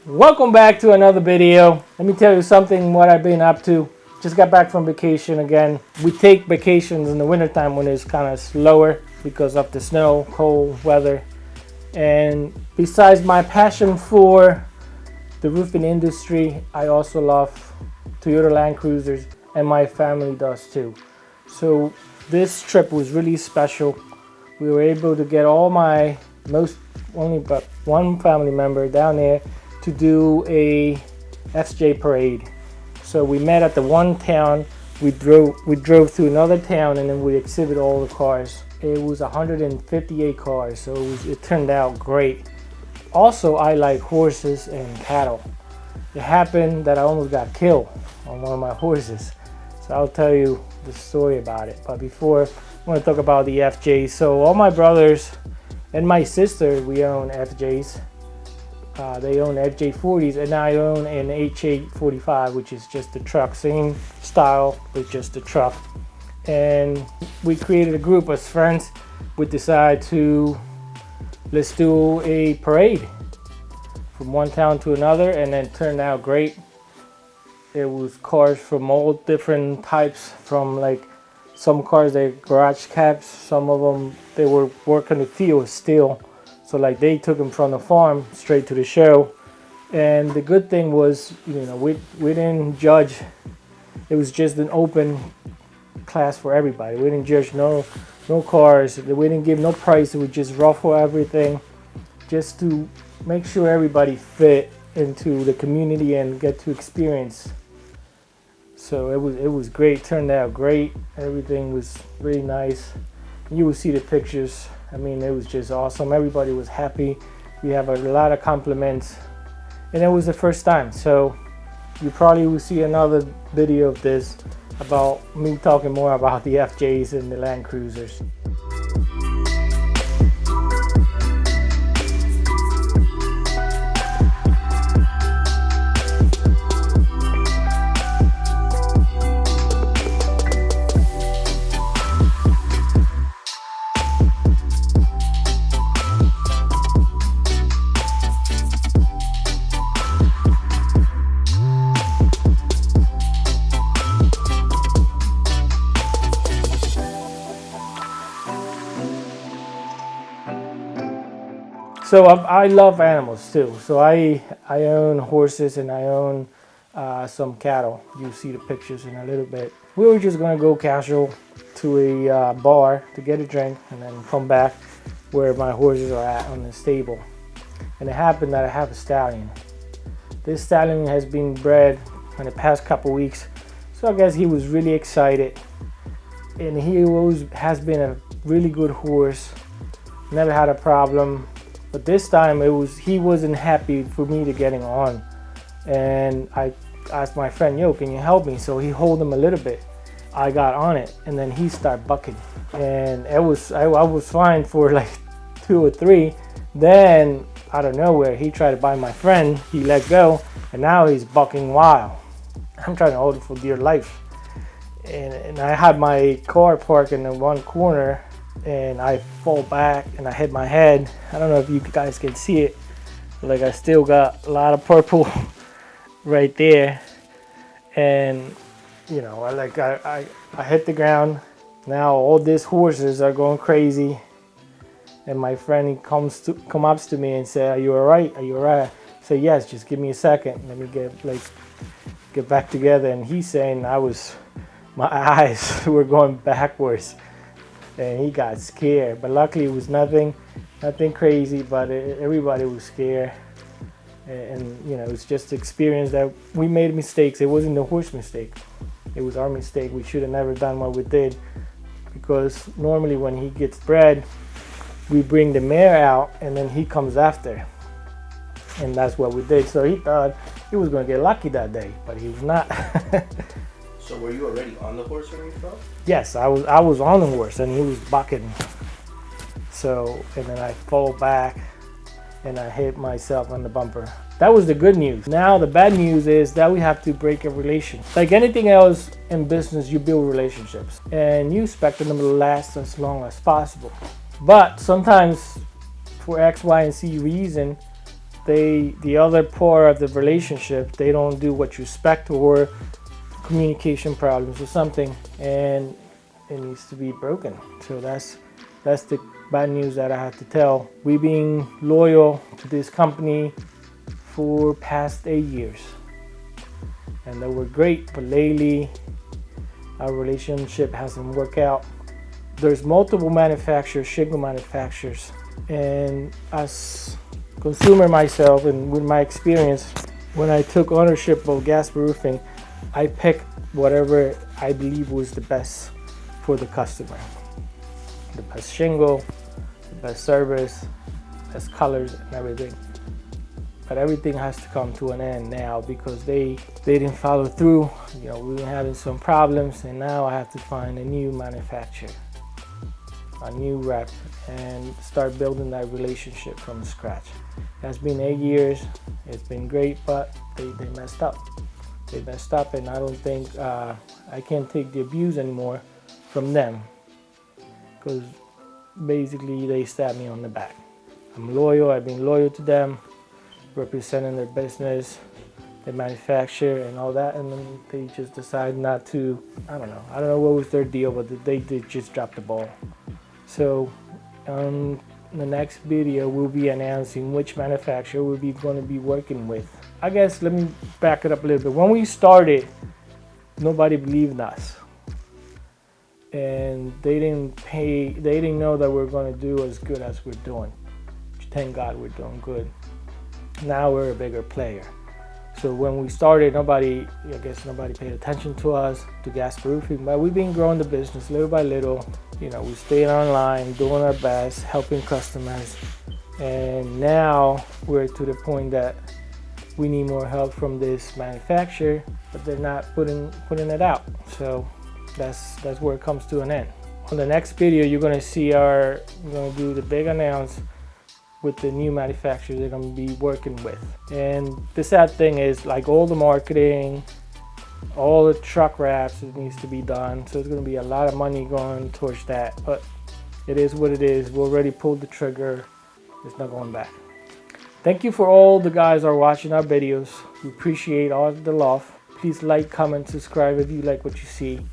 Welcome back to another video. Let me tell you something what I've been up to. Just got back from vacation again. We take vacations in the wintertime when it's kind of slower because of the snow, cold weather. And besides my passion for the roofing industry, I also love Toyota Land Cruisers, and my family does too. So this trip was really special. We were able to get only but one family member down there to do a FJ parade. So we met at the one town, we drove through another town, and then we exhibit all the cars. It was 158 cars, so it turned out great. Also, I like horses and cattle. It happened that I almost got killed on one of my horses. So I'll tell you the story about it. But before, I want to talk about the FJs. So all my brothers and my sister, we own FJs. They own FJ40s, and I own an HA45, which is just a truck, same style, but just a truck. And we created a group as friends. We decided to let's do a parade from one town to another, and then it turned out great. It was cars from all different types, from like some cars they garage cabs, some of them they were working the field still. So like they took them from the farm straight to the show. And the good thing was, we didn't judge. It was just an open class for everybody. We didn't judge no cars. We didn't give no price. We just ruffle everything just to make sure everybody fit into the community and get to experience. So it was great. Turned out great. Everything was really nice. You will see the pictures. I mean, it was just awesome. Everybody was happy. We have a lot of compliments, and it was the first time. So you probably will see another video of this about me talking more about the FJs and the Land Cruisers. So I love animals too. So I own horses and I own some cattle. You'll see the pictures in a little bit. We were just gonna go casual to a bar to get a drink and then come back where my horses are at on the stable. And it happened that I have a stallion. This stallion has been bred in the past couple weeks. So I guess he was really excited. And he always has been a really good horse. Never had a problem. But this time he wasn't happy for me to getting on. And I asked my friend, yo, can you help me? So he hold him a little bit. I got on it and then he started bucking. And I was fine for like 2 or 3. Then out of nowhere, he tried to bite my friend. He let go and now he's bucking wild. I'm trying to hold him for dear life. And I had my car parked in the one corner, and I fall back and I hit my head. I don't know if you guys can see it, like I still got a lot of purple right there. And I hit the ground. Now all these horses are going crazy, and my friend, he comes up to me and say, are you all right? Are you all right? I say, yes, just give me a second, let me get back together. And he's saying my eyes were going backwards. And he got scared, but luckily it was nothing crazy, but everybody was scared. And it was just experience that we made mistakes. It wasn't the horse mistake, it was our mistake. We should have never done what we did, because normally when he gets bred, we bring the mare out and then he comes after, and that's what we did. So he thought he was going to get lucky that day, but he was not. So were you already on the horse when you fell? Yes, I was on the horse and he was bucking. So, and then I fall back and I hit myself on the bumper. That was the good news. Now the bad news is that we have to break a relation. Like anything else in business, you build relationships and you expect them to last as long as possible. But sometimes for X, Y, and Z reason, the other part of the relationship, they don't do what you expect, or communication problems or something, and it needs to be broken. So that's the bad news that I have to tell. We've been loyal to this company for past 8 years, and they were great, but lately our relationship hasn't worked out. There's multiple manufacturers, shingle manufacturers, and as consumer myself, and with my experience, when I took ownership of Gasper Roofing, I picked whatever I believe was the best for the customer. The best shingle, the best service, best colors and everything. But everything has to come to an end now because they didn't follow through. You know, we were having some problems, and now I have to find a new manufacturer, a new rep, and start building that relationship from scratch. It has been 8 years. It's been great, but they messed up. They messed up, and I don't think I can't take the abuse anymore from them, because basically they stabbed me on the back. I'm loyal. I've been loyal to them, representing their business, their manufacturer, and all that, and then they just decide not to. I don't know what was their deal, but they did just drop the ball. So in the next video, we'll be announcing which manufacturer we'll be going to be working with. I guess let me back it up a little bit. When we started, nobody believed in us, and they didn't know that we're going to do as good as we're doing. Thank God we're doing good. Now we're a bigger player. So when we started, nobody paid attention to us, to Gasper Roofing, but we've been growing the business little by little. You know, we stayed online, doing our best, helping customers, and now we're to the point that we need more help from this manufacturer, but they're not putting it out. So that's where it comes to an end. On the next video, you're gonna see we're gonna do the big announce with the new manufacturer they're gonna be working with. And the sad thing is, like, all the marketing, all the truck wraps, it needs to be done. So it's gonna be a lot of money going towards that, but it is what it is. We already pulled the trigger. It's not going back. Thank you for all the guys who are watching our videos. We appreciate all the love. Please like, comment, subscribe if you like what you see.